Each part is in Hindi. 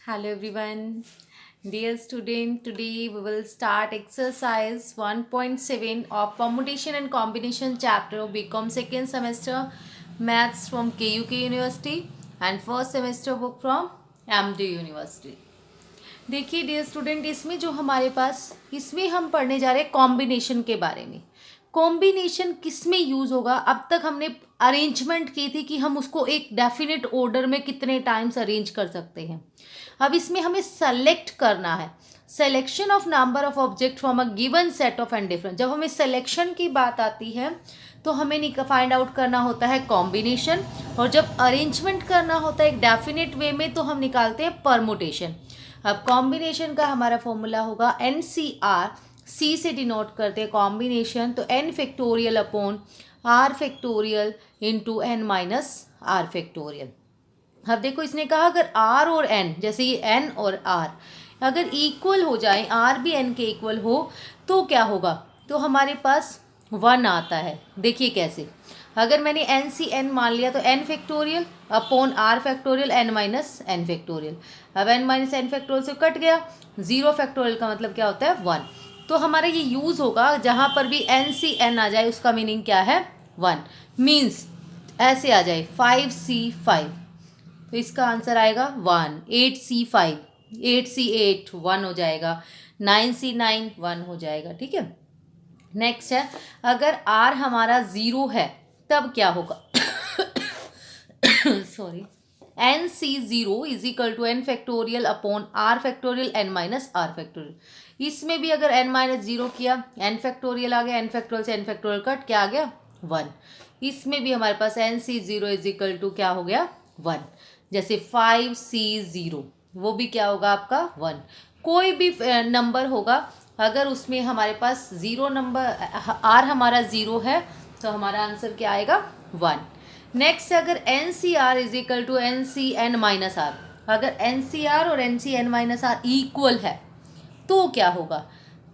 Hello everyone. Dear student, today we will start exercise 1.7 of permutation and combination chapter of BCom second semester maths from KUK University and first semester book from MD University. देखिए डियर स्टूडेंट, इसमें जो हमारे पास इसमें हम पढ़ने जा रहे हैं कॉम्बिनेशन के बारे में। कॉम्बिनेशन किस में यूज़ होगा? अब तक हमने अरेंजमेंट की थी कि हम उसको एक डेफिनेट ऑर्डर में कितने टाइम्स अरेंज कर सकते हैं। अब इसमें हमें सेलेक्ट करना है, selection of number of object from a given set of and different. जब हमें सिलेक्शन की बात आती है तो हमें फाइंड आउट करना होता है कॉम्बिनेशन, और जब अरेंजमेंट करना होता है एक डेफिनेट वे में तो हम निकालते हैं परमुटेशन। अब कॉम्बिनेशन का हमारा फॉर्मूला होगा NCR, C से डिनोट करते हैं कॉम्बिनेशन, तो n factorial upon r factorial into n minus r factorial. अब देखो इसने कहा अगर r और n, जैसे ये n और r अगर इक्वल हो जाए, r भी n के इक्वल हो तो क्या होगा? तो हमारे पास 1 आता है। देखिए कैसे, अगर मैंने NCN मान लिया तो n factorial upon r factorial n minus n factorial. अब n माइनस n फैक्टोरियल से कट गया, 0 फैक्टोरियल का मतलब क्या होता है? 1। तो हमारा ये यूज़ होगा जहाँ पर भी NCN आ जाए उसका मीनिंग क्या है? 1। मीन्स ऐसे आ जाए 5C5 तो इसका आंसर आएगा 1। 8C5, 8C8 1 हो जाएगा, 9C9 1 हो जाएगा। ठीक है, नेक्स्ट है अगर r हमारा 0 है तब क्या होगा? Sorry, NC0 is equal to n factorial upon r factorial n minus r factorial. इसमें भी अगर n माइनस 0 किया, n फैक्टोरियल आ गया, n फैक्टोरियल से n फैक्टोरियल कट, क्या आ गया? 1। इसमें भी हमारे पास NC0 इज इक्वल टू क्या हो गया? 1। जैसे 5C0 वो भी क्या होगा आपका? 1। कोई भी नंबर होगा अगर उसमें हमारे पास 0 नंबर r हमारा 0 है तो हमारा आंसर क्या आएगा? 1। नेक्स्ट अगर NCR is equal to NCN minus R, अगर NCR और NCN माइनस R इक्वल है तो क्या होगा?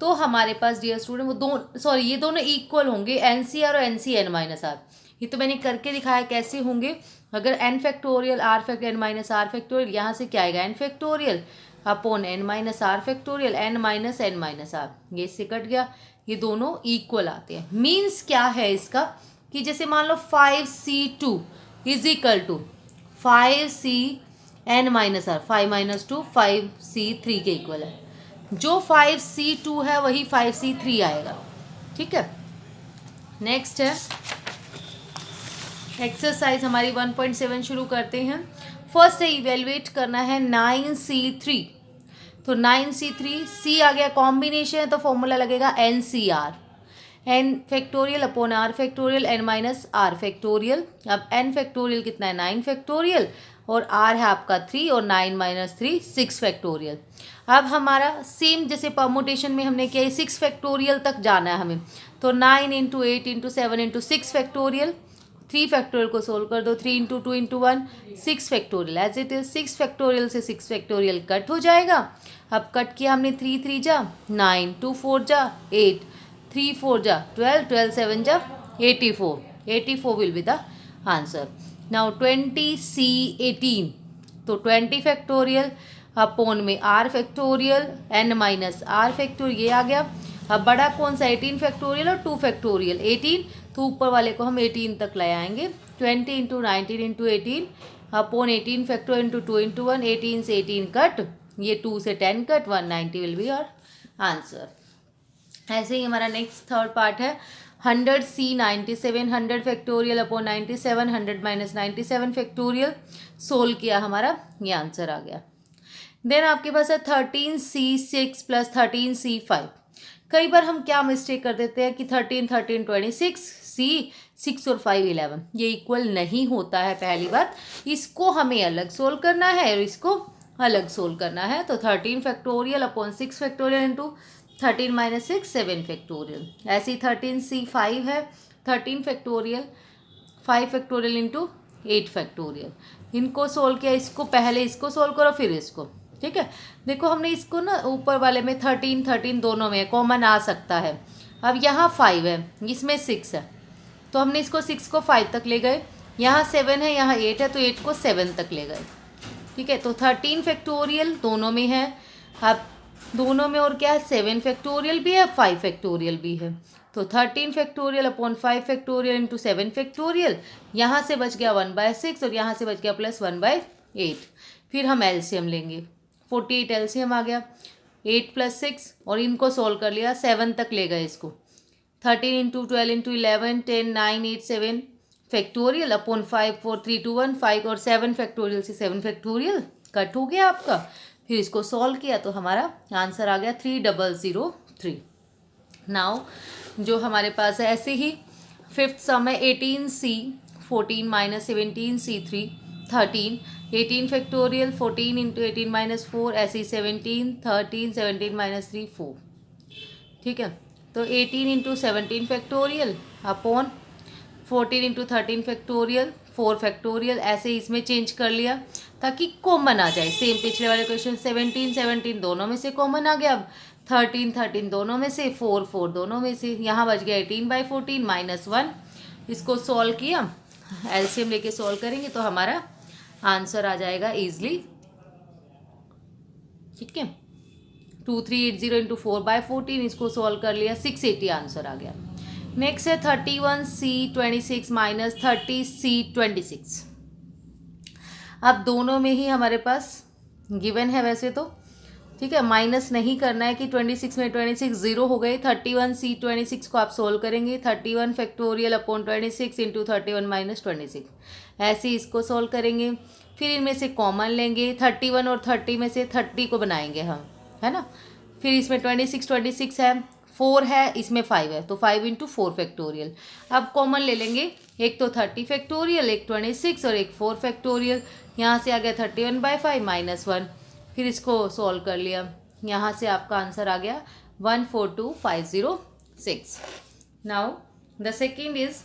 तो हमारे पास डियर स्टूडेंट वो ये दोनों इक्वल होंगे, NCR और NCN माइनस R। ये तो मैंने करके दिखाया कैसे होंगे। अगर n factorial r factorial n minus r factorial, यहाँ से क्या आएगा? n factorial upon n minus r factorial n minus n minus r, ये इससे कट गया, ये दोनों इक्वल आते हैं। मीन्स क्या है इसका कि जैसे मान लो 5C2 is equal to 5CN minus r, 5 minus 2 5C3 के इक्वल है। जो 5C2 है वही 5C3 आएगा। ठीक है, नेक्स्ट है एक्सरसाइज हमारी 1.7 शुरू करते हैं। फर्स्ट है इवेलुएट करना है 9C3, तो 9C3 C आ गया, कॉम्बिनेशन है तो फॉर्मूला लगेगा NCR, n factorial upon r factorial n minus r factorial. अब n फैक्टोरियल कितना है? 9 फैक्टोरियल, और r है आपका 3, और 9 माइनस 3 6 फैक्टोरियल। अब हमारा सेम जैसे परमुटेशन में हमने किया 6 फैक्टोरियल तक जाना है हमें, तो 9 into 8 into 7 into 6 factorial. 3 factorial को सोल्व कर दो, 3 into 2 into 1 6 factorial as it is. 6 factorial से 6 फैक्टोरियल कट हो जाएगा। अब कट किया हमने 3 3 जा 9, 2 4 जा 8, 3 4 जा 12, 12 7 जा 84, 84 will be the answer. Now 20C18, तो 20 फैक्टोरियल अपॉन में r factorial n minus r factorial, ये आ गया। अब बड़ा कौन सा? 18 फैक्टोरियल और 2 फैक्टोरियल 18, तो ऊपर वाले को हम 18 तक ले आएंगे। 20 into 19 into 18 upon 18 factorial into 2 into 1, 18 से 18 कट, ये 2 से 10 cut, 190 will be your answer. ऐसे ही हमारा नेक्स्ट थर्ड पार्ट है 100C 97, 100 factorial upon 97, 100 minus 97 factorial, solve किया, हमारा ये आंसर आ गया। देन आपके पास है 13C6 प्लस 13C5। कई बार हम क्या मिस्टेक कर देते हैं कि 13 13 26, C 6 और 5 11, ये इक्वल नहीं होता है। पहली बात, इसको हमें अलग सोल्व करना है और इसको अलग सोल्व करना है। तो 13 factorial upon 6 factorial into 13 minus 6 7 factorial. ऐसे ही 13C5 है 13 फैक्टोरियल 5 फैक्टोरियल इंटू 8 फैक्टोरियल। इनको सोल्व किया, इसको पहले इसको सोल्व करो फिर इसको। ठीक है, देखो हमने इसको ना ऊपर वाले में 13 13 दोनों में कॉमन आ सकता है। अब यहाँ 5 है, इसमें 6 है, तो हमने इसको 6 को 5 तक ले गए। यहाँ 7 है, यहाँ 8 है, तो 8 को 7 तक ले गए। ठीक है, तो 13 फैक्टोरियल दोनों में है। अब दोनों में और क्या है, 7 फैक्टोरियल भी है, 5 फैक्टोरियल भी है। तो 13 factorial upon 5 factorial into 7 factorial, यहाँ से बच गया 1/6 और यहाँ से बच गया प्लस 1/8। फिर हम एलसीएम लेंगे, 48 एलसीएम आ गया, 8 + 6 और इनको सोल्व कर लिया, 7 तक ले गए इसको। 13 इंटू 12 इंटू 11 10 9 8 7 फैक्टोरियल अपॉन 5 4 3 2 1 5 और 7 फैक्टोरियल से 7 फैक्टोरियल कट हो गया आपका। फिर इसको सॉल्व किया तो हमारा आंसर आ गया 3003। नाउ जो हमारे पास है ऐसे ही फिफ्थ सम है 18C 14 - 17C3 13 18 फैक्टोरियल 14 इंटू 18 - 4 ऐसे ही 17 13 17 - 3 4। ठीक है, तो 18 into 17 factorial upon 14 into 13 factorial 4 factorial, ऐसे ही इसमें चेंज कर लिया ताकि कॉमन आ जाए। सेम पिछले वाले क्वेश्चन 17 17 दोनों में से कॉमन आ गया, अब 13 13 दोनों में से, 4 4 दोनों में से, यहाँ बच गया 18/14 -1। इसको सॉल्व किया, एलसीएम लेके सॉल्व करेंगे तो हमारा आंसर आ जाएगा ईजिली। ठीक है, 2380 इंटू 4/14, इसको सॉल्व कर लिया, 680 आंसर आ गया। नेक्स्ट है 31C 26 - 30C 26। अब दोनों में ही हमारे पास गिवन है वैसे तो, ठीक है, माइनस नहीं करना है कि 26 में 26 0 हो गए। 31C 26 को आप सोल्व करेंगे, 31 फैक्टोरियल अपॉन 26 इंटू 31 - 26, ऐसे ही इसको सोल्व करेंगे। फिर इनमें से कॉमन लेंगे, 31 और 30 में से 30 को बनाएंगे हम, है ना। फिर इसमें 26 26 है, 4 है, इसमें 5 है, तो 5 इंटू 4 फैक्टोरियल। अब कॉमन ले लेंगे, एक तो 30 फैक्टोरियल, एक 26 और एक 4 फैक्टोरियल। यहाँ से आ गया 31/5 -1। फिर इसको सॉल्व कर लिया, यहाँ से आपका आंसर आ गया 142506। Now the second is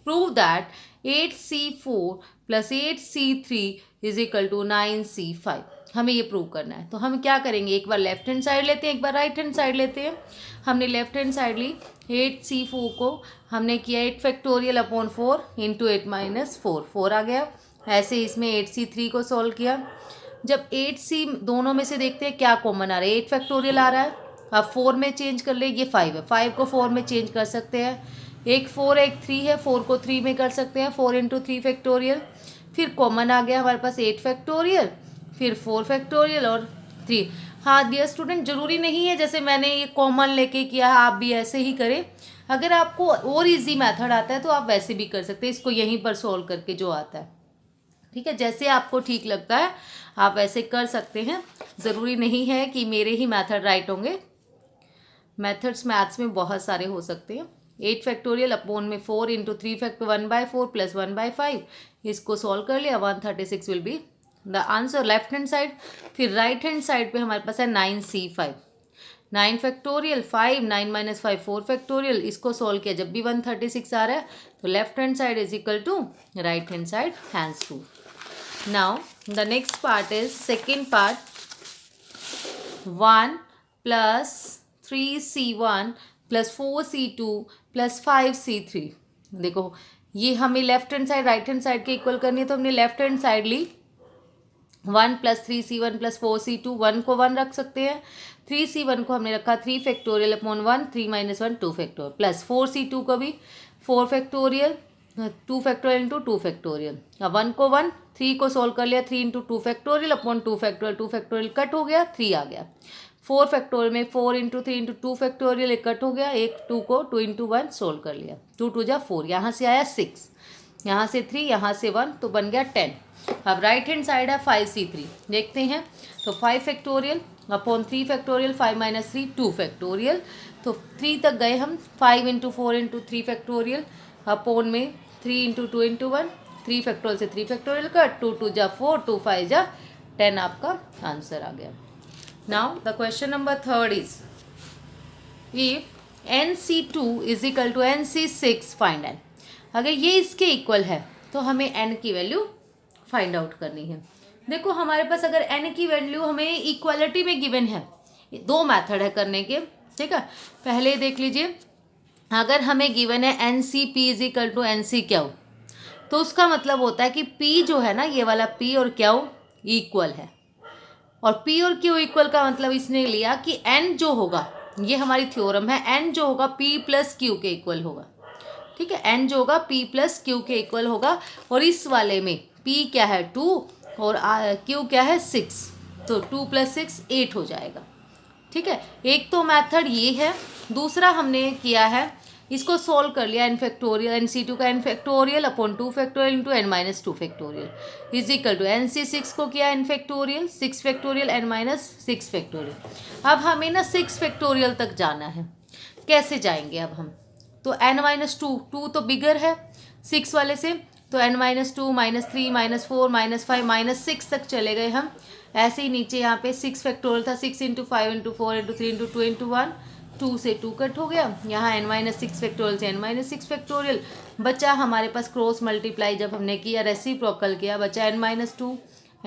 prove that 8C4 + 8C3 = 9C5। हमें ये प्रूव करना है, तो हम क्या करेंगे, एक बार लेफ्ट हैंड साइड लेते हैं, एक बार राइट हैंड साइड लेते हैं। हमने लेफ्ट हैंड साइड ली, 8C4 को हमने किया 8 फैक्टोरियल अपॉन 4 इंटू 8 - 4, 4 आ गया। ऐसे इसमें 8C3 को सॉल्व किया। जब 8C दोनों में से देखते हैं क्या कॉमन आ रहा है, 8 फैक्टोरियल आ रहा है, अब 4 में चेंज कर ले, ये 5 है, 5 को 4 में चेंज कर सकते हैं, एक 4 एक 3 है, 4 को 3 में कर सकते हैं, 4 इंटू 3 फैक्टोरियल। फिर कॉमन आ गया हमारे पास 8 फैक्टोरियल, फिर 4 फैक्टोरियल और 3। हाँ डियर स्टूडेंट, ज़रूरी नहीं है जैसे मैंने ये कॉमन लेके किया, आप भी ऐसे ही करें। अगर आपको और इजी मेथड आता है तो आप वैसे भी कर सकते हैं, इसको यहीं पर सॉल्व करके जो आता है। ठीक है, जैसे आपको ठीक लगता है आप वैसे कर सकते हैं, ज़रूरी नहीं है कि मेरे ही मेथड राइट होंगे। मेथड्स मैथ्स में बहुत सारे हो सकते हैं। 8 फैक्टोरियल अपॉन में 4 इंटू 3 फैक्टर 1/4 प्लस 1/5, इसको सॉल्व कर लिया, 136 will be the answer left hand side. फिर राइट हैंड साइड पे हमारे पास है 9C5, 9 फैक्टोरियल 5 9 - 5 4 फैक्टोरियल, इसको सॉल्व किया, जब भी 136 आ रहा है तो left hand side is equal to right hand side, hands two. Now the next part is second part, 1 + 3C1 + 4C2 + 5C3। देखो ये हमें left hand side right hand side के इक्वल करनी है, तो हमने लेफ्ट हैंड साइड ली, 1 + 3C1 + 4C2, 1 को 1 रख सकते हैं, 3C1 को हमने रखा 3 factorial upon 1 3 - 1 2 factorial, plus 4C2 को भी 4 फैक्टोरियल 2 फैक्टोरियल इंटू 2 फैक्टोरियल। अब 1 को 1, 3 को सोल्व कर लिया, 3 into 2 factorial upon 2 factorial, 2 factorial cut हो गया, 3 आ गया। 4 फैक्टोरियल में 4 इंटू 3 इंटू 2 फैक्टोरियल, एक कट हो गया, एक 2 को 2 इंटू 1 सोल्व कर लिया, 2 2 जा 4, यहाँ से आया 6, यहाँ से 3, यहाँ से 1, तो बन गया 10। अब राइट हैंड साइड है 5C3, देखते हैं, तो 5 फैक्टोरियल अपॉन 3 फैक्टोरियल 5 - 3 2 फैक्टोरियल, तो 3 तक गए हम, 5 इंटू 4 इंटू 3 फैक्टोरियल अपॉन में 3 इंटू 2 इंटू 1, 3 फैक्टोरियल से 3 फैक्टोरियल कट, 2 2 जा 4, 2 5 जा 10, आपका आंसर आ गया। Now the question number 3 is if NC2 = NC6 find n. अगर ये इसके इक्वल है तो हमें n की वैल्यू फाइंड आउट करनी है। देखो हमारे पास अगर n की वैल्यू हमें इक्वालिटी में गिवन है, 2 मेथड है करने के, ठीक है। पहले देख लीजिए, अगर हमें गिवन है NCP = NCQ, तो उसका मतलब होता है कि P जो है ना, ये वाला P और Q इक्वल है। और P और Q इक्वल का मतलब इसने लिया कि N जो होगा, ये हमारी थ्योरम है, N जो होगा P प्लस Q के इक्वल होगा। ठीक है, N जो होगा P प्लस Q के इक्वल होगा। और इस वाले में P क्या है 2 और Q क्या है 6, तो 2 + 6 8 हो जाएगा। ठीक है, एक तो मेथड ये है। दूसरा हमने किया है, इसको सोल्व कर लिया, n फैक्टोरियल NC2 का n factorial upon 2 factorial into n-2 factorial is equal to NC6 को किया n factorial 6 factorial n-6 factorial. अब हमें ना 6 फैक्टोरियल तक जाना है। कैसे जाएंगे अब हम? तो n-2, 2 तो बिगर है 6 वाले से, तो n-2 -3 -4 -5 -6 तक चले गए हम। ऐसे ही नीचे यहाँ पे 6 फैक्टोरियल था, 6 × 5 × 4 × 3 × 2 × 1, 2 से 2 कट हो गया। यहाँ n-6 फैक्टोरियल से n-6 फैक्टोरियल बचा हमारे पास, क्रॉस मल्टीप्लाई जब हमने किया, रेसिप्रोकल किया, बचा n-2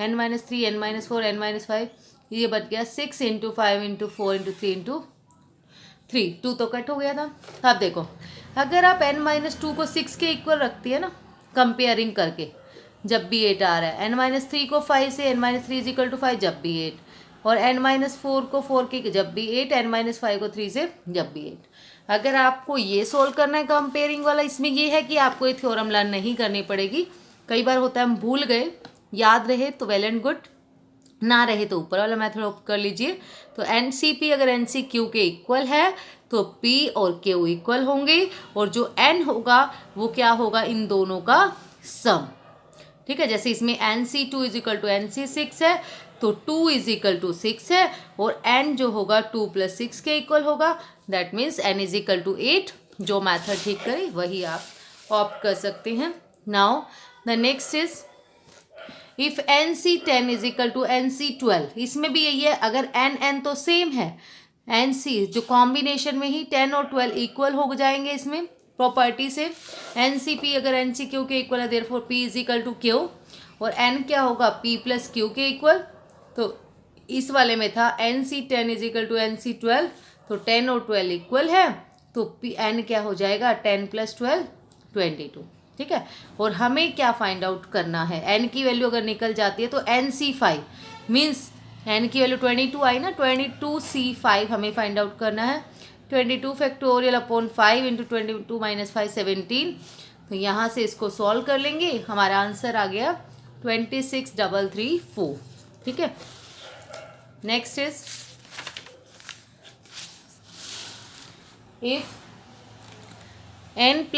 n-3 n-4 n-5, ये बच गया 6 × 5 × 4 × 3 × 3, 2 तो कट हो गया था। अब देखो, अगर आप n-2 को 6 के इक्वल रखती है ना, कंपेयरिंग करके, जब भी 8 आ रहा है, n-3 को 5 से n-3 = 5 जब भी 8, और n-4 को 4 के जब भी 8, n-5 को 3 से जब भी 8। अगर आपको ये सोल्व करना है कंपेयरिंग वाला, इसमें ये है कि आपको ये थ्योरम लर्न नहीं करनी पड़ेगी। कई बार होता है हम भूल गए, याद रहे तो वेल एंड गुड, ना रहे तो ऊपर वाला मेथड ऑप्ट कर लीजिए। तो NCP अगर NCQ के इक्वल है तो P और Q इक्वल होंगे, और जो N होगा वो क्या होगा, इन दोनों का सम। ठीक है, जैसे इसमें NC2 = NC6 है, तो 2 = 6 है, और N जो होगा 2 + 6 के इक्वल होगा, दैट मीन्स N = 8। जो मैथड ठीक करे वही आप ऑप्ट कर सकते हैं। Now the next is if NC10 = NC12, इसमें भी यही है, अगर N तो सेम है, NC जो कॉम्बिनेशन में ही 10 और 12 इक्वल हो जाएंगे इसमें प्रॉपर्टी से। NCP अगर NCQ के इक्वल है, देयरफॉर P = Q, और N क्या होगा P + Q के इक्वल। तो इस वाले में था NC10 = NC12, तो 10 और 12 इक्वल है, तो N क्या हो जाएगा 10 + 12 22। ठीक है, और हमें क्या फाइंड आउट करना है, N की वैल्यू अगर निकल जाती है तो NC5 मीन्स N की वैल्यू 22 आई ना, 22C5 हमें फाइंड आउट करना है। 22 फैक्टोरियल अपॉन 5 × 22 - 5 17। तो यहाँ से इसको सॉल्व कर लेंगे, हमारा आंसर आ गया 26,334। ठीक है, next is if n +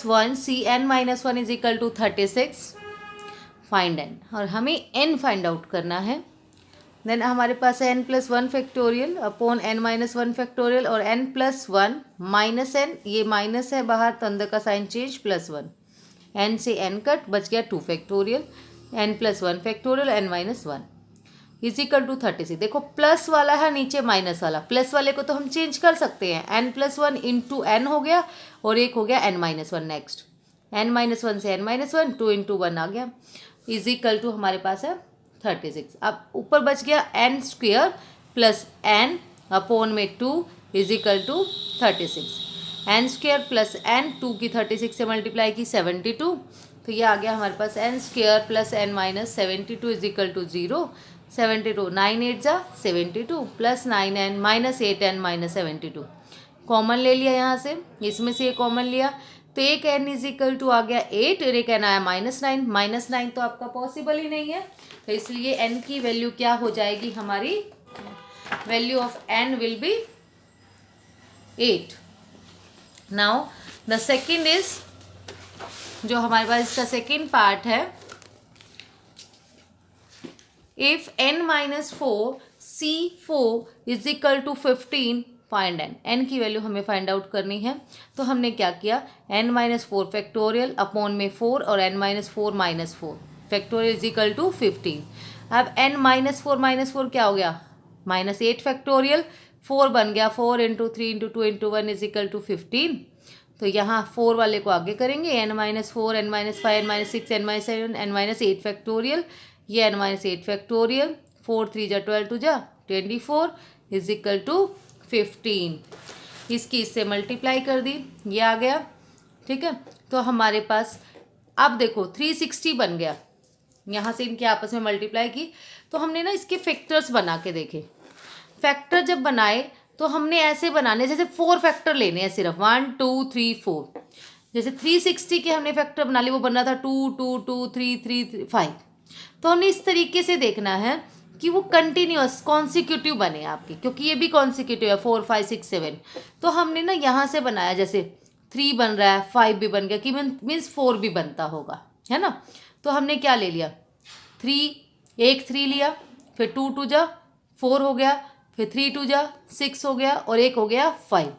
1 Cn - 1 = 36, find n, और हमें n फाइंड आउट करना है। देन हमारे पास है n + 1 factorial upon n - 1 factorial, और n + 1 माइनस n, ये माइनस है बाहर तो अंदर का साइन चेंज, +1, n से n कट, बच गया 2 फैक्टोरियल, n + 1 फैक्टोरियल n - 1 = 36। देखो प्लस वाला है नीचे माइनस वाला, प्लस वाले को तो हम चेंज कर सकते हैं, n + 1 × n हो गया, और एक हो गया n - 1। नेक्स्ट n - 1 से n - 1, 2 × 1 आ गया, = हमारे पास है 36। अब ऊपर बच गया n² + n अपॉन में 2 = 36। n² + n, 2 की 36 से मल्टीप्लाई की 72, तो ये आ गया हमारे पास n² + n - 72 = 0। 72 9 8 जा 72 + 9n - 8n - 72 कॉमन ले लिया, यहाँ से इसमें से ये कॉमन लिया, तो एक n = आ गया 8, और एक n आया -9, -9 तो आपका पॉसिबल ही नहीं है, तो इसलिए n की वैल्यू क्या हो जाएगी, हमारी value of n will be 8। Now the second is, जो हमारे पास इसका सेकेंड पार्ट है, if n - 4 C4 = 15, find n। n की वैल्यू हमें फाइंड आउट करनी है, तो हमने क्या किया, n - 4 फैक्टोरियल अपॉन में 4, और n - 4 - 4 फैक्टोरियल = 15। अब n - 4 - 4 क्या हो गया, -8 फैक्टोरियल, 4 बन गया, 4 × 3 × 2 × 1 = 15। तो यहाँ 4 वाले को आगे करेंगे, n - 4 n - 5 n - 6 n - 7 n - 8 factorial, ये n - 8 फैक्टोरियल, 4 3 जा 12 2 जा 24 = 15। इसकी इससे मल्टीप्लाई कर दी, ये आ गया। ठीक है, तो हमारे पास अब देखो 360 बन गया, यहाँ से इनके आपस में मल्टीप्लाई की, तो हमने ना इसके फैक्टर्स बना के देखे। फैक्टर जब बनाए तो हमने ऐसे बनाने, जैसे 4 फैक्टर लेने हैं सिर्फ, 1 2 3 4। जैसे 360 के हमने फैक्टर बना लिए, वो बन रहा था 2 2 2 3 3 5। तो हमने इस तरीके से देखना है कि वो कंटिन्यूअस कॉन्सिक्यूटिव बने आपके, क्योंकि ये भी कॉन्सिक्यूटिव है 4 5 6 7। तो हमने ना यहाँ से बनाया, जैसे 3 बन रहा है, 5 भी बन गया, कि मीन्स 4 भी बनता होगा, है ना। तो हमने क्या ले लिया, 3 लिया, फिर 2 2 जा 4 हो गया, फिर 3 2 जा 6 हो गया, और 1 हो गया 5।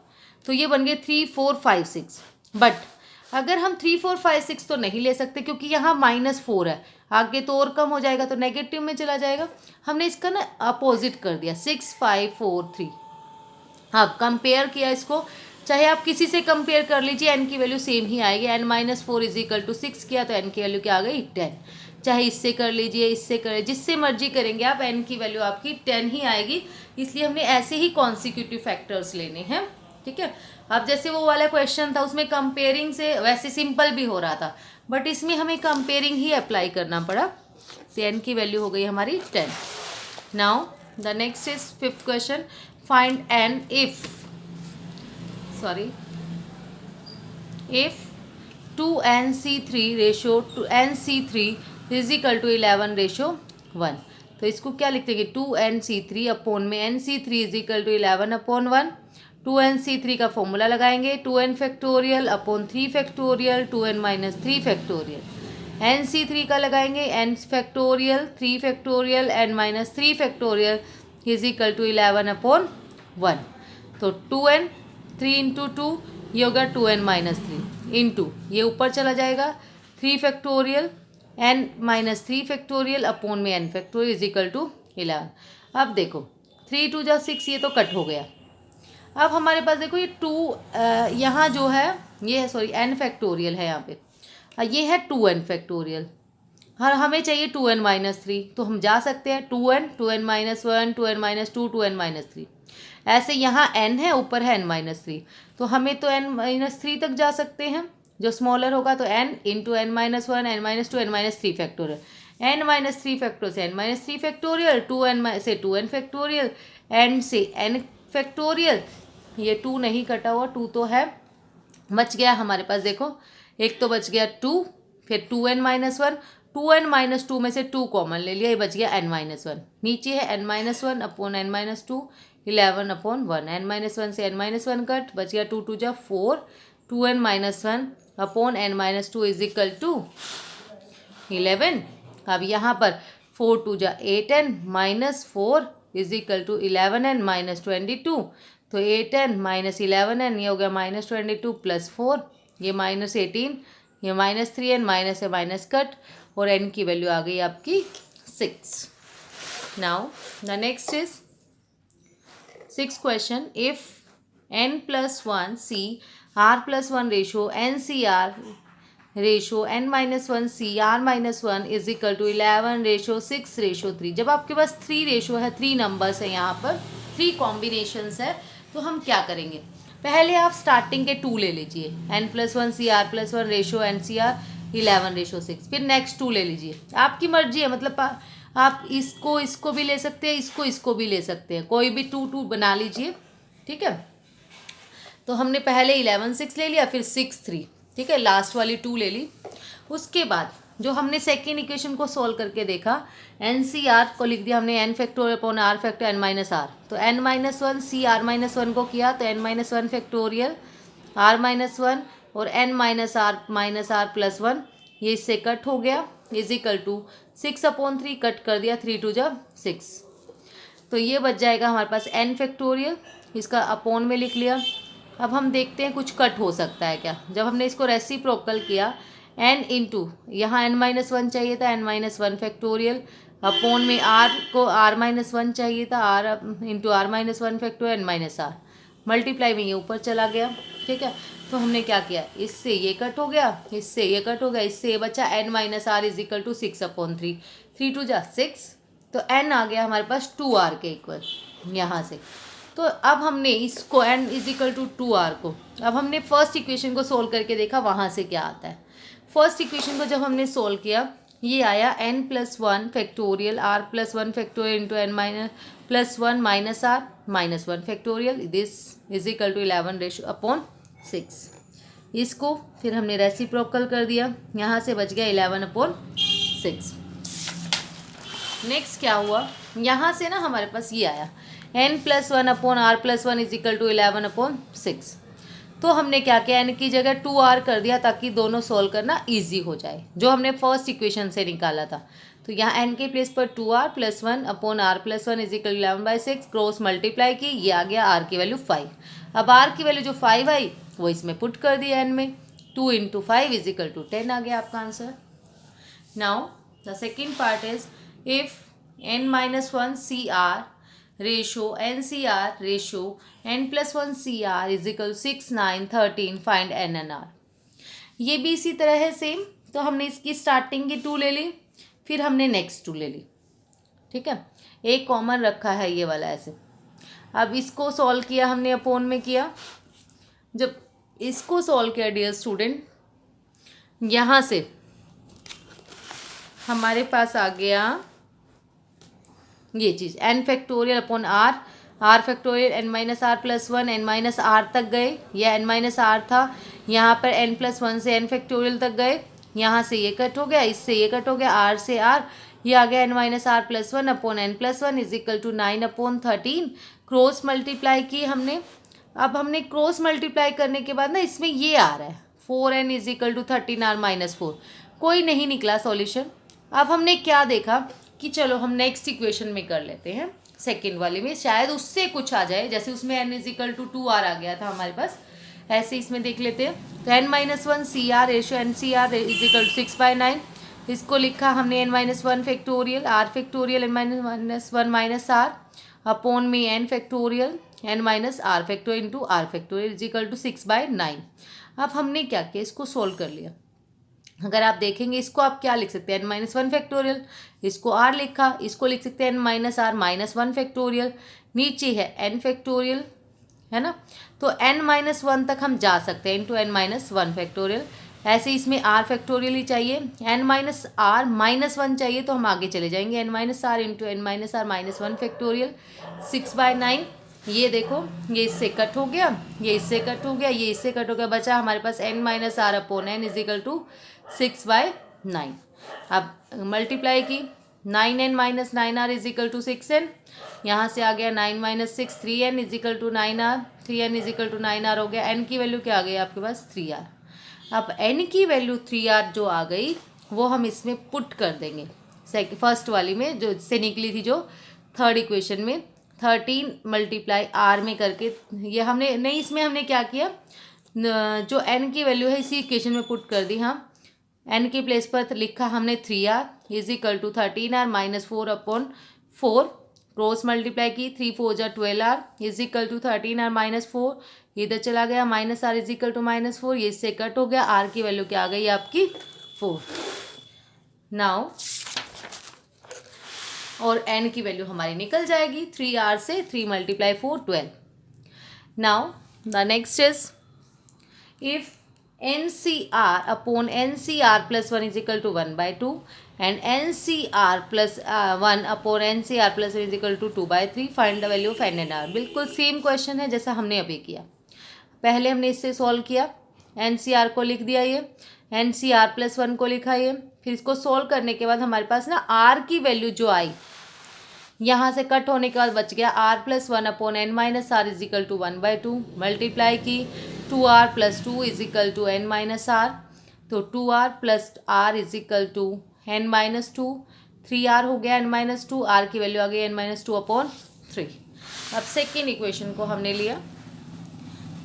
तो ये बन गए 3 4 5 6। बट अगर हम 3 4 5 6 तो नहीं ले सकते, क्योंकि यहाँ -4 है, आगे तो और कम हो जाएगा, तो नेगेटिव में चला जाएगा। हमने इसका ना अपोजिट कर दिया, 6 5 4 3। हाँ, कंपेयर किया इसको, चाहे आप किसी से कंपेयर कर लीजिए, एन की वैल्यू सेम ही आएगी। n-4 = 6 किया तो एन की वैल्यू क्या आ गई, 10। चाहे इससे कर लीजिए, इससे करें, जिससे मर्जी करेंगे आप, एन की वैल्यू आपकी 10 ही आएगी। इसलिए हमने ऐसे ही कॉन्सिक्यूटिव फैक्टर्स लेने हैं, ठीक है। अब जैसे वो वाला क्वेश्चन था, उसमें कंपेयरिंग से वैसे सिंपल भी हो रहा था, बट इसमें हमें कंपेयरिंग ही अप्लाई करना पड़ा। तो एन की वैल्यू हो गई हमारी 10। Now the next is 5th question, find n if 2nc3 ratio to nc3 is equal to 11:1। तो इसको क्या लिखते हैं, 2nc3 अपॉन में nc3 is equal to 11/1। 2nc3 का फॉर्मूला लगाएंगे, 2n factorial upon 3 factorial 2n-3 factorial. nc3 का लगाएंगे, n factorial 3 factorial n-3 factorial is equal to 11/1। तो 2n 3 इंटू 2 ये होगा 2n-3 इंटू, ये ऊपर चला जाएगा 3 फैक्टोरियल n-3 फैक्टोरियल अपॉन में n factorial is equal to 11। अब देखो 3 2 जा 6, ये तो कट हो गया। अब हमारे पास देखो ये 2 यहाँ जो है, ये है सॉरी n फैक्टोरियल है यहाँ पे, ये है 2n फैक्टोरियल। हाँ, हमें चाहिए 2n-3, तो हम जा सकते हैं 2n 2n-1 2n-2 2n-3। ऐसे यहाँ n है, ऊपर है n-3, तो हमें तो n-3 तक जा सकते हैं, जो स्मॉलर होगा। तो n into n-1 n-2 n-3 factorial, n-3 factor से n-3 फैक्टोरियल, 2n से 2n फैक्टोरियल, n से n फैक्टोरियल। ये 2 नहीं कटा हुआ, 2 तो है, बच गया हमारे पास, देखो एक तो बच गया 2, फिर 2n-1, 2n-2 में से 2 कॉमन ले लिया, ये बच गया n-1। नीचे है n-1 अपॉन n-2 11/1। n-1 से n-1 कट, बच गया 2 2 जा 4, 2n-1 upon n-2 is equal to 11। अब यहाँ पर 4 2 जा 8n -4 is equal to 11n -22। तो 8n -11n, ये हो गया -22 + 4, ये -18, ये -3n, माइनस है माइनस कट, और n की वैल्यू आ गई आपकी 6। Now the next is 6th question, if n+1 c r+1 ratio ncr ratio n-1 c r-1 is equal to 11:6:3। जब आपके पास 3 रेशो है, 3 नंबर्स है, यहाँ पर 3 कॉम्बिनेशंस है, तो हम क्या करेंगे, पहले आप स्टार्टिंग के 2 ले लीजिए, n+1 c r+1 ratio ncr 11:6। फिर नेक्स्ट 2 ले लीजिए, आपकी मर्जी है, मतलब आप इसको भी ले सकते हैं, इसको भी ले सकते हैं, कोई भी 2 2 बना लीजिए, ठीक है। तो हमने पहले 11 6 ले लिया, फिर 6 3, ठीक है, लास्ट वाली 2 ले ली। उसके बाद जो हमने सेकेंड इक्वेशन को सोल्व करके देखा, NCR को लिख दिया हमने n factorial upon r factor n-r। तो n-1 c r-1 को किया, तो n-1 फैक्टोरियल r-1 और n-r-1 ये इससे कट हो गया, इज इक्वल टू 6/3 कट कर दिया, 3 2 जा 6। तो ये बच जाएगा हमारे पास n फैक्टोरियल, इसका अपॉन में लिख लिया। अब हम देखते हैं कुछ कट हो सकता है क्या। जब हमने इसको रेसिप्रोकल किया, n इंटू यहाँ n-1 चाहिए था, n-1 फैक्टोरियल अपॉन में r को r-1 चाहिए था, r into r-1 factorial n-r, multiply में ये ऊपर चला गया, ठीक है। तो हमने क्या किया, इससे ये कट हो गया, इससे ये कट हो गया, इससे ये बचा n-r इज इक्वल टू 6/3, 3 2 जा 6, तो n आ गया हमारे पास 2r के इक्वल यहाँ से। तो अब हमने इसको n is equal to 2r को, अब हमने फर्स्ट इक्वेशन को सोल्व करके देखा वहाँ से क्या आता है। फर्स्ट इक्वेशन को जब हमने सोल्व किया, ये आया n+1 factorial r+1 factorial into n+1 minus r minus 1 factorial, this is equal to 11/6। इसको फिर हमने रेसिप्रोकल कर दिया, यहाँ से बच गया 11/6। नेक्स्ट क्या हुआ, यहाँ से ना हमारे पास ये आया n+1/r+1 इज इक्वल टू 11/6। तो हमने क्या किया, n की जगह 2r कर दिया ताकि दोनों सोल्व करना इजी हो जाए, जो हमने फर्स्ट इक्वेशन से निकाला था। तो यहाँ n के प्लेस पर 2r+1/r+1 is equal to 11/6, cross multiply की, ये आ गया r की वैल्यू 5। अब r की वैल्यू जो 5 आई वो इसमें पुट कर दिया n में, 2 × 5 इज इक्वल टू 10 आ गया आपका answer. Now the second part is if n-1 CR ratio NCR ratio n+1 CR is equal 6, 9, 13 find n and r। ये भी इसी तरह है सेम। तो हमने इसकी स्टार्टिंग की 2 ले ली, फिर हमने नेक्स्ट 2 ले ली, ठीक है, एक कॉमन रखा है ये वाला ऐसे। अब इसको सॉल्व किया हमने, अपोन में किया। जब इसको सॉल्व किया डियर स्टूडेंट, यहाँ से हमारे पास आ गया ये चीज़ n factorial upon r factorial n-r+1 n-r तक गए, यह n-r था, यहाँ पर n+1 से n फैक्टोरियल तक गए, यहाँ से ये कट हो गया, इससे ये कट हो गया, r से r, ये आ गया n-r+1 upon n+1 is equal to 9/13। Cross multiply की हमने। अब हमने क्रॉस मल्टीप्लाई करने के बाद ना इसमें ये आ रहा है 4n is equal to 13r-4, कोई नहीं निकला सॉल्यूशन। अब हमने क्या देखा कि चलो हम नेक्स्ट इक्वेशन में कर लेते हैं, सेकेंड वाले में शायद उससे कुछ आ जाए, जैसे उसमें n is equal to 2r आ गया था हमारे पास, ऐसे इसमें देख लेते हैं। तो n-1 CR ratio NCR is equal to 6/9, इसको लिखा हमने n-1 factorial r factorial n-1 minus r upon में n factorial n-r factorial into r factorial is equal to 6/9। अब हमने क्या किया, इसको सोल्व कर लिया। अगर आप देखेंगे इसको आप क्या लिख सकते हैं, n-1 फैक्टोरियल, इसको r लिखा, इसको लिख सकते हैं n-r माइनस 1 फैक्टोरियल, नीचे है n फैक्टोरियल, है ना, तो n-1 तक हम जा सकते हैं इंटू n-1 फैक्टोरियल। ऐसे इसमें r फैक्टोरियल ही चाहिए, n-r माइनस 1 चाहिए, तो हम आगे चले जाएंगे, n-r into n-r minus 1 factorial 6/9। ये देखो, ये इससे कट हो गया, ये इससे कट हो गया, ये इससे कट हो गया, बचा हमारे पास n-r upon n is equal to 6/9। अब मल्टीप्लाई की, 9n minus 9r is equal to 6n, यहाँ से आ गया 9 minus 6 3n is equal to 9r, 3n is equal to 9r हो गया। n की वैल्यू क्या आ गई आपके पास 3r। अब n की वैल्यू 3r जो आ गई वो हम इसमें पुट कर देंगे, फर्स्ट वाली में जो से निकली थी, जो थर्ड इक्वेशन में 13 मल्टीप्लाई r में करके, ये हमने नहीं, इसमें हमने क्या किया, जो n की वैल्यू है इसी इक्वेशन में पुट कर दी। हाँ, n के प्लेस पर लिखा हमने 3r is equal to 13r minus 4 upon 4, cross multiply की, 3 4 जा 12r is equal to 13r minus 4, इधर चला गया minus r is equal to minus 4, ये इससे कट हो गया, r की वैल्यू क्या आ गई आपकी 4। नाउ और n की वैल्यू हमारी निकल जाएगी 3r से, 3 multiply 4 12। Now the next is if NCR upon NCR plus 1 is equal to 1/2 and NCR plus 1 upon NCR plus 1 is equal to 2/3, find the value of n and r। बिल्कुल सेम क्वेश्चन है जैसा हमने अभी किया, पहले हमने इससे सॉल्व किया, NCR को लिख दिया, ये NCR plus 1 को लिखा ये, फिर इसको सॉल्व करने के बाद हमारे पास ना r की वैल्यू जो आई, यहाँ से कट होने के बाद बच गया r+1 upon n minus R is equal to 1/2, multiply की 2r + 2 is equal to n minus R, तो 2r + r is equal to n minus 2, 3r हो गया n माइनस 2, r की वैल्यू आ गई n माइनस 2 अपॉन 3। अब सेकेंड इक्वेशन को हमने लिया,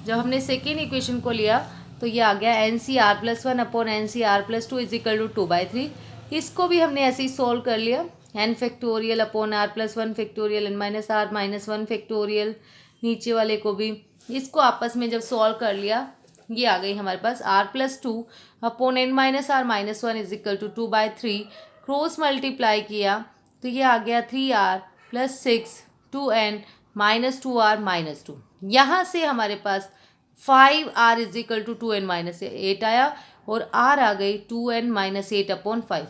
जब हमने सेकेंड इक्वेशन को लिया तो ये आ गया NCR+1 upon NCR+2 is equal to 2/3। इसको भी हमने ऐसे ही सॉल्व कर लिया, n factorial upon r+1 factorial n minus r minus 1 factorial, नीचे वाले को भी, इसको आपस में जब सॉल्व कर लिया, ये आ गई हमारे पास r+2 upon n minus r minus 1 is equal to 2/3, cross multiply किया तो ये आ गया 3r + 6 2n minus 2r minus 2, यहाँ से हमारे पास 5r is equal to 2n minus 8 आया, और आर आ गई 2n माइनस 8/5।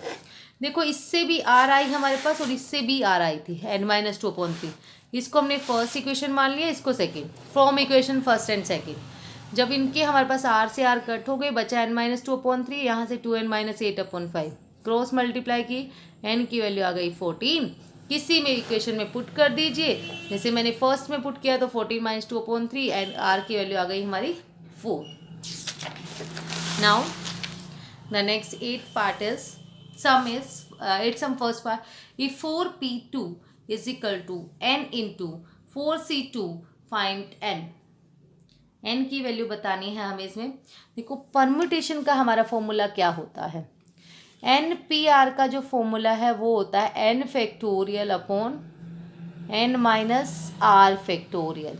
देखो इससे भी आर आई हमारे पास और इससे भी आर आई थी n-2/3। इसको हमने फर्स्ट इक्वेशन मान लिया, इसको second, from equation first and second. जब इनके हमारे पास आर से आर कट हो गए, बचा n-2/3, यहाँ से 2n माइनस 8/5 क्रॉस मल्टीप्लाई की, n की वैल्यू आ गई 14। किसी में इक्वेशन में पुट कर दीजिए, जैसे मैंने फर्स्ट में पुट किया तो 14 माइनस 2/3 एंड आर की वैल्यू आ गई हमारी 4। Now the next 8th part is sum is 8 sum first part. If 4p2 is equal to n into 4c2 find n. n की वैल्यू बतानी है हमें इसमें। देखो परम्यूटेशन का हमारा फॉर्मूला क्या होता है, एन पी आर का जो फॉर्मूला है वो होता है n factorial upon n minus are factorial.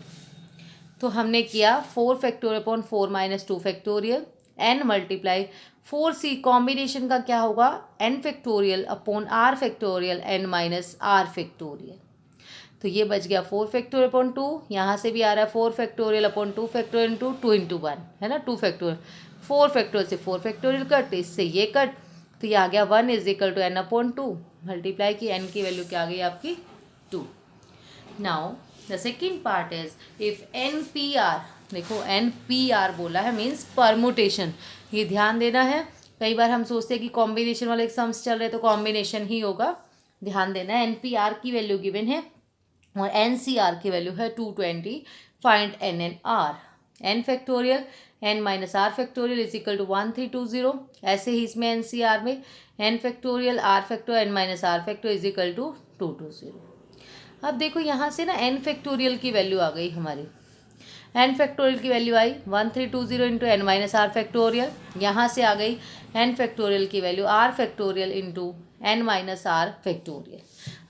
तो हमने किया 4 factorial upon 4 minus 2 factorial, n multiply 4c combination का क्या होगा n factorial upon r factorial n minus r factorial. तो ये बच गया 4 फैक्टोरियल अपॉन 2, यहाँ से भी आ रहा है 4 factorial upon 2 factorial into 2 into 1 है ना, 2 फैक्टोरियल। 4 फैक्टोरियल से 4 फैक्टोरियल कट, इससे ये कट, तो ये आ गया 1 is equal to n upon 2 multiply की n की वैल्यू क्या आ गई आपकी 2। Now the second part is if N P R, देखो एन पी आर बोला है मीन्स परमुटेशन, ये ध्यान देना है। कई बार हम सोचते हैं कि कॉम्बिनेशन वाले सम्स चल रहे तो कॉम्बिनेशन ही होगा, ध्यान देना है। एन पी आर की वैल्यू गिवन है और एन सी आर की वैल्यू है 220, find N N R. N factorial N minus are factorial is equal to 1320। ऐसे ही इसमें एन सी आर में N factorial R factorial N minus are factorial is equal to 220। अब देखो यहाँ से ना एन फैक्टोरियल की वैल्यू आ गई हमारी, एन फैक्टोरियल की वैल्यू आई 1320 into N minus are factorial. यहाँ से आ गई एन फैक्टोरियल की value R factorial into N minus are factorial.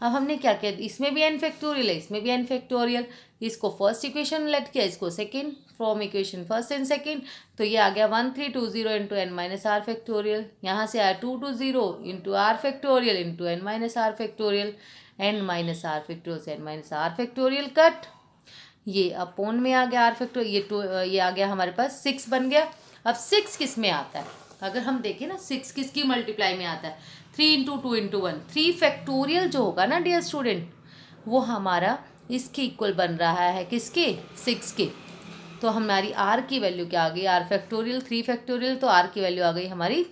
अब हमने क्या किया, इसमें भी एन फैक्टोरियल है, इसमें भी एन फैक्टोरियल, इसको फर्स्ट इक्वेशन लेट किया, इसको second, from equation first and second. तो ये आ गया 1320 into N minus are factorial, यहाँ से आया 220 into r factorial into N minus are factorial, N minus are factorial से n minus are factorial cut, ये अपोन में आ गया आर फैक्टोरियल, ये आ गया हमारे पास 6 बन गया। अब 6 किस में आता है, अगर हम देखें ना 6 किसकी मल्टीप्लाई में आता है, 3 इंटू 2 इंटू 1। 3 फैक्टोरियल जो होगा ना डियर स्टूडेंट, वो हमारा इसके इक्वल बन रहा है, किसके, 6 के। तो हमारी आर की वैल्यू क्या आ गई, आर फैक्टोरियल 3 फैक्टोरियल, तो आर की वैल्यू आ गई हमारी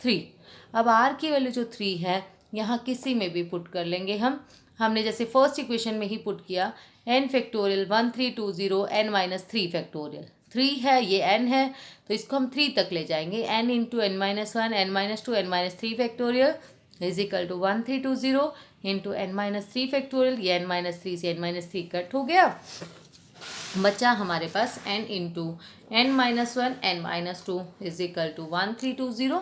3। अब आर की वैल्यू जो 3 है यहाँ किसी में भी पुट कर लेंगे हमने जैसे फर्स्ट इक्वेशन में ही पुट किया, N factorial 1320 N minus 3 factorial, 3 है ये n है तो इसको हम 3 तक ले जाएंगे, n into N minus 1 N minus 2 N minus 3 factorial is equal to 1320 into N minus 3 factorial. ये n माइनस 3 से n माइनस 3 कट हो गया, बचा हमारे पास n into N minus 1 N minus 2 is equal to 1320।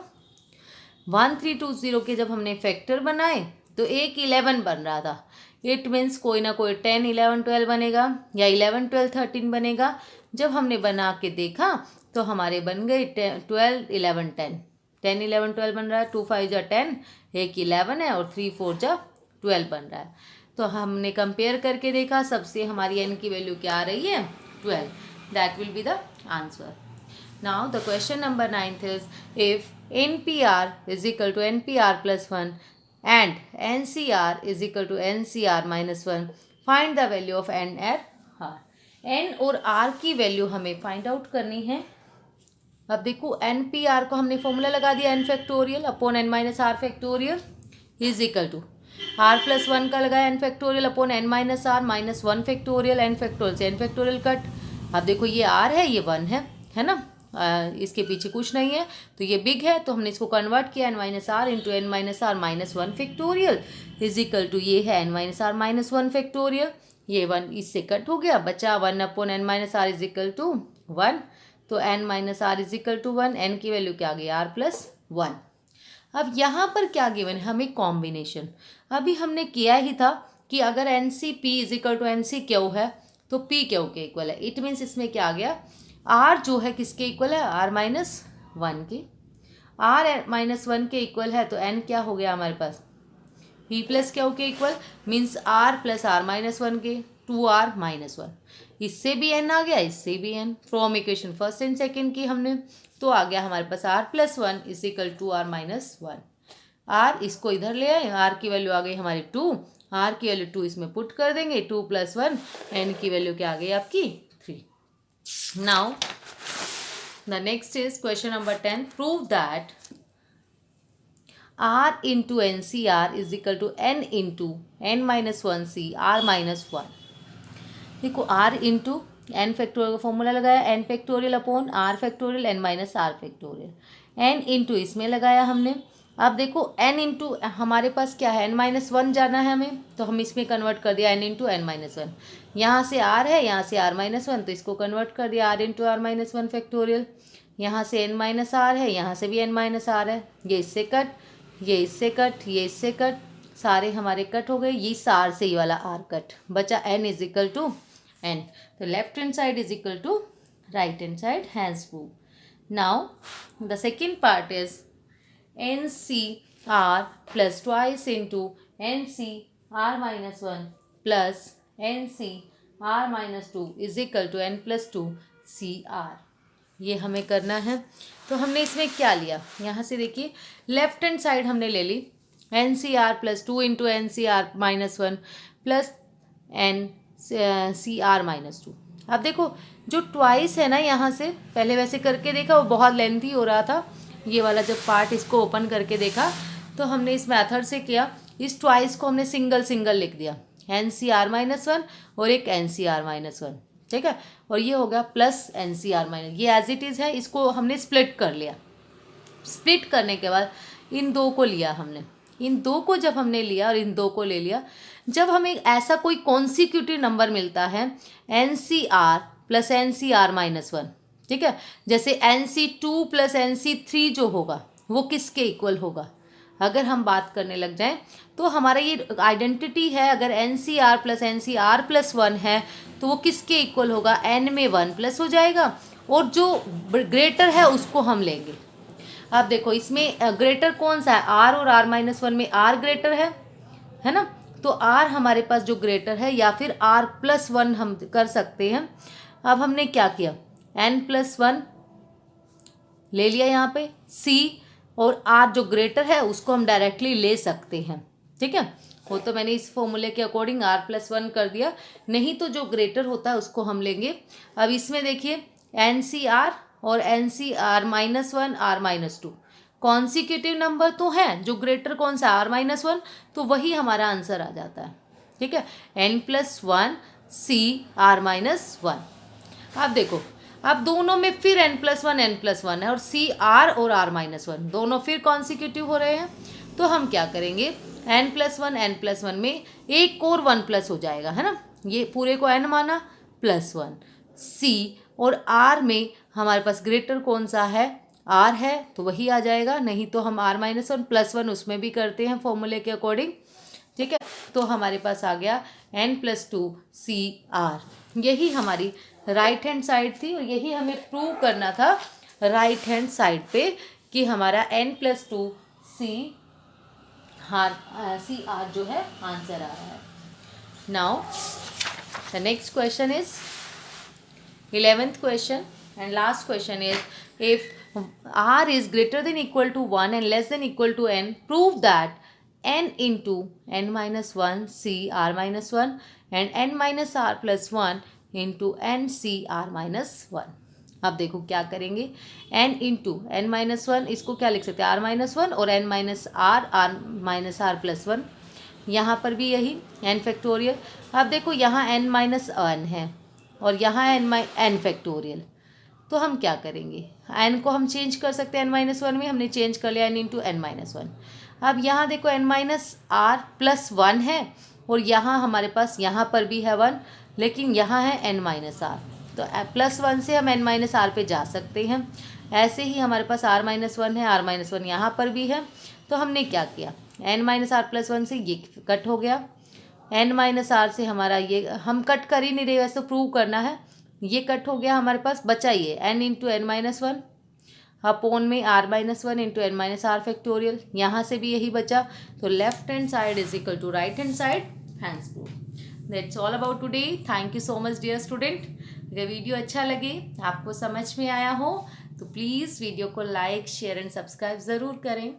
1320 के जब हमने फैक्टर बनाए तो एक 11 बन रहा था, इट मीन्स कोई ना कोई 10 11 12 बनेगा या 11 12 13 बनेगा। जब हमने बना के देखा तो हमारे बन गए 12 11 10, 10 11 12 बन रहा है, 2 5 जा 10, एक 11 है और 3 4 जा 12 बन रहा है। तो हमने कंपेयर करके देखा, सबसे हमारी n की वैल्यू क्या आ रही है 12, that will be the answer. Now the question number 9th is if NPR is equal to NPR plus 1 and NCR is equal to NCR minus 1, find the value of N and R. N और R की वैल्यू हमें फाइंड आउट करनी है। अब देखो NPR को हमने फॉर्मूला लगा दिया, n factorial upon n minus are factorial is equal to r plus 1 का लगाया n factorial upon n minus R minus 1 factorial, n factorial से n फैक्टोरियल कट। अब देखो ये r है ये 1 है ना, इसके पीछे कुछ नहीं है तो ये बिग है, तो हमने इसको कन्वर्ट किया n minus R into N minus R minus 1 factorial is equal to ये है n minus R minus 1 factorial, ये 1 इससे कट हो गया, बचा 1 upon N minus R is equal to 1। तो n minus R is equal to 1, n की वैल्यू क्या आ गई r प्लस 1। अब यहाँ पर क्या गिवन है हमें कॉम्बिनेशन, अभी हमने किया ही था कि अगर N C P is equal to N C Q है तो पी क्यू के इक्वल है, इट मीन्स इसमें क्या आ गया आर जो है किसके इक्वल है, आर माइनस 1 के, आर माइनस 1 के इक्वल है तो एन क्या हो गया हमारे पास पी प्लस क्यू के इक्वल, means R plus R minus 1 के 2r माइनस 1, इससे भी n आ गया इससे भी n, from equation first and second की हमने तो आ गया हमारे पास r plus 1 is equal to r minus 1। r इसको इधर ले आए, r की वैल्यू आ गई हमारी 2, r की वैल्यू 2 इसमें पुट कर देंगे, 2 प्लस 1, n की वैल्यू क्या आ गई आपकी 3। Now the next is question number 10, prove that r into N C R is equal to n into n minus 1 C r minus 1। देखो r इंटू n फैक्टोरियल का फॉर्मूला लगाया, n factorial upon r factorial n minus r factorial, n into इसमें लगाया हमने। अब देखो n इंटू हमारे पास क्या है, n माइनस 1 जाना है हमें, तो हम इसमें कन्वर्ट कर दिया n इंटू n माइनस 1। यहाँ से r है, यहाँ से r माइनस 1, तो इसको कन्वर्ट कर दिया r into r minus 1 factorial. यहाँ से n माइनस r है, यहाँ से भी n माइनस r है, ये इससे कट, ये इससे कट, ये इससे कट, सारे हमारे कट हो गए, ये r से ये वाला r कट, बचा n is equal to n। तो left hand side is equal to right hand side, hence prove. Now the second part is NCR plus twice into NCR minus 1 plus NCR minus 2 is equal to n plus 2 CR। ये हमें करना है। तो हमने इसमें क्या लिया, यहाँ से देखिए लेफ्ट हैंड साइड हमने ले ली NCR plus 2 into NCR minus 1 plus NCR minus 2। अब देखो जो ट्वाइस है ना, यहाँ से पहले वैसे करके देखा, वो बहुत लेंथी हो रहा था, ये वाला जब पार्ट इसको ओपन करके देखा तो हमने इस मेथड से किया, इस ट्वाइस को हमने सिंगल सिंगल लिख दिया, NCR माइनस 1 और एक NCR माइनस 1, ठीक है, और ये हो गया प्लस NCR माइनस, ये एज इट इज़ है, इसको हमने स्प्लिट कर लिया। स्प्लिट करने के बाद इन दो को लिया हमने, इन दो को जब हमने लिया और इन दो को ले लिया, जब हमें ऐसा कोई कॉन्सिक्यूटिव नंबर मिलता है NCR प्लस NCR माइनस 1, ठीक है, जैसे NC2 प्लस NC3 जो होगा वो किसके इक्वल होगा, अगर हम बात करने लग जाएं तो हमारा ये आइडेंटिटी है, अगर NCR प्लस NCR प्लस 1 है तो वो किसके इक्वल होगा, n में 1 प्लस हो जाएगा और जो ग्रेटर है उसको हम लेंगे। अब देखो इसमें ग्रेटर कौन सा है, r और r माइनस 1 में r ग्रेटर है ना, तो r हमारे पास जो ग्रेटर है, या फिर r प्लस 1 हम कर सकते हैं। अब हमने क्या किया, n प्लस 1 ले लिया यहाँ पे, c और r जो ग्रेटर है उसको हम डायरेक्टली ले सकते हैं, ठीक है, वो तो मैंने इस फॉर्मूले के अकॉर्डिंग r प्लस 1 कर दिया, नहीं तो जो ग्रेटर होता है उसको हम लेंगे। अब इसमें देखिए NCR और NCR minus 1 R minus 2 consecutive number तो हैं, जो ग्रेटर कौन सा R माइनस 1, तो वही हमारा आंसर आ जाता है, ठीक है, n plus 1 C R minus 1। अब देखो अब दोनों में फिर n प्लस 1 है और C R और R माइनस 1 दोनों फिर कॉन्सिक्यूटिव हो रहे हैं, तो हम क्या करेंगे, n प्लस 1 में एक और 1 प्लस हो जाएगा, है ना, ये पूरे को n माना प्लस 1, C और R में हमारे पास ग्रेटर कौन सा है, R है, तो वही आ जाएगा, नहीं तो हम R माइनस 1 प्लस 1 उसमें भी करते हैं फॉर्मूले के अकॉर्डिंग, ठीक है, तो हमारे पास आ गया n प्लस 2 CR। यही हमारी राइट हैंड साइड थी और यही हमें प्रूव करना था राइट हैंड साइड पे कि हमारा n प्लस 2 CR जो है आंसर आ रहा है। Now the next question is 11th question and last question is, if r is greater than equal to 1 and less than equal to n, prove that n into n minus 1 c r minus 1 and n minus r plus 1 into n c r minus 1। अब देखो क्या करेंगे, n इंटू n माइनस 1, इसको क्या लिख सकते हैं, r माइनस 1 और n minus r minus r plus 1, यहाँ पर भी यही n फैक्टोरियल। अब देखो यहाँ n माइनस 1 है और यहाँ n फैक्टोरियल, तो हम क्या करेंगे, n को हम चेंज कर सकते हैं n माइनस 1 में, हमने चेंज कर लिया n इंटू n माइनस 1। अब यहाँ देखो n माइनस r प्लस 1 है और यहाँ हमारे पास यहाँ पर भी है 1, लेकिन यहाँ है n माइनस r, तो प्लस 1 से हम n माइनस r पे जा सकते हैं। ऐसे ही हमारे पास r माइनस 1 है, r माइनस 1 यहाँ पर भी है, तो हमने क्या किया, n माइनस r प्लस 1 से ये कट हो गया, n माइनस r से हमारा ये हम कट कर ही नहीं रहे, वैसे प्रूव करना है, ये कट हो गया, हमारे पास बचा ये n into n minus 1 upon में r minus 1 into n minus r factorial, यहाँ से भी यही बचा, तो left hand side is equal to right hand side, hence prove. That's all about today. Thank you so much dear student. अगर वीडियो अच्छा लगे, आपको समझ में आया हो तो प्लीज़ वीडियो को लाइक शेयर एंड सब्सक्राइब ज़रूर करें।